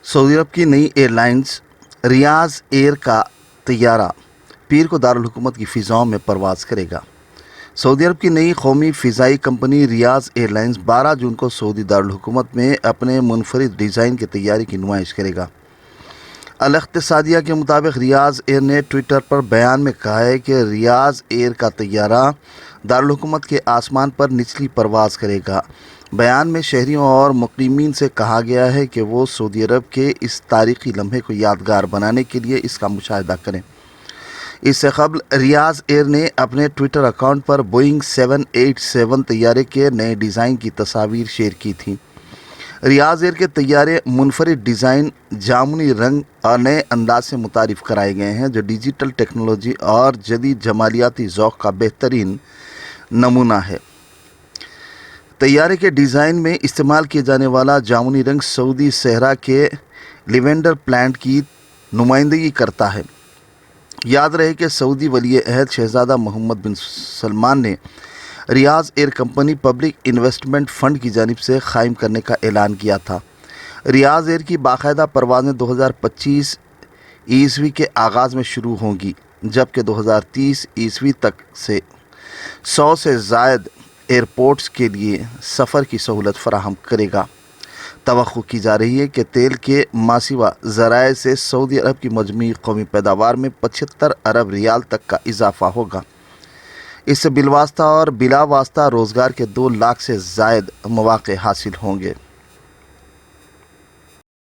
Saudi अरब की नई airlines रियाज air का तैयारा पीर को दारुल-हुकूमत की फ़िज़ाओं में परवाज़ करेगा। सऊदी अरब की नई कौमी फ़िज़ाई कंपनी रियाज एयरलाइंस 12 जून को सऊदी दारुल-हुकूमत में अपने मुनफरिद डिज़ाइन की तैयारी की नुमाइश करेगा। अल-इक़्तिसादिया के मुताबिक रियाज एयर ने ट्विटर पर बयान में कहा है कि रियाज एयर का तैयारा दारुल-हुकूमत के आसमान पर निचली परवाज़ करेगा। बयान में शहरियों और मुक़ीमीन से कहा गया है कि वो सऊदी अरब के इस तारीख़ी लम्हे को यादगार बनाने के लिए इसका मुशाहिदा करें। इससे क़ब्ल रियाज एयर ने अपने ट्विटर अकाउंट पर बोइंग 787 तैयारे के नए डिज़ाइन की तस्वीर शेयर की थी। रियाज एयर के तैयारे मुनफरिद डिज़ाइन, जामुनी रंग और नए अंदाज से मुतारिफ़ कराए गए हैं, जो डिजिटल टेक्नोलॉजी और जदीद जमालियाती ज़ौक़ का बेहतरीन नमूना है। तैयारे के डिज़ाइन में इस्तेमाल किए जाने वाला जामुनी रंग सऊदी सहरा के लिवेंडर प्लांट की नुमाइंदगी करता है। याद रहे कि सऊदी वली अहद शहज़ादा मोहम्मद बिन सलमान ने Riyadh air company public investment fund की जानिब से क़ायम करने का ऐलान किया था। रियाज एयर की बाकायदा परवाज़ें 2025 ईस्वी के आगाज़ में शुरू होंगी, जबकि 2030 ईस्वी तक से 100 से ज़ायद एयरपोर्ट्स के लिए सफ़र की सहूलत फ़राहम करेगा। तवक्को की जा रही है कि तेल के मासिवा ज़राए से सऊदी अरब की मजमूई कौमी पैदावार में 75 अरब रियाल तक का इजाफ़ा होगा। इससे बिलवास्ता और बिला वास्ता रोज़गार के 2 लाख से ज़ायद मौक़े हासिल होंगे।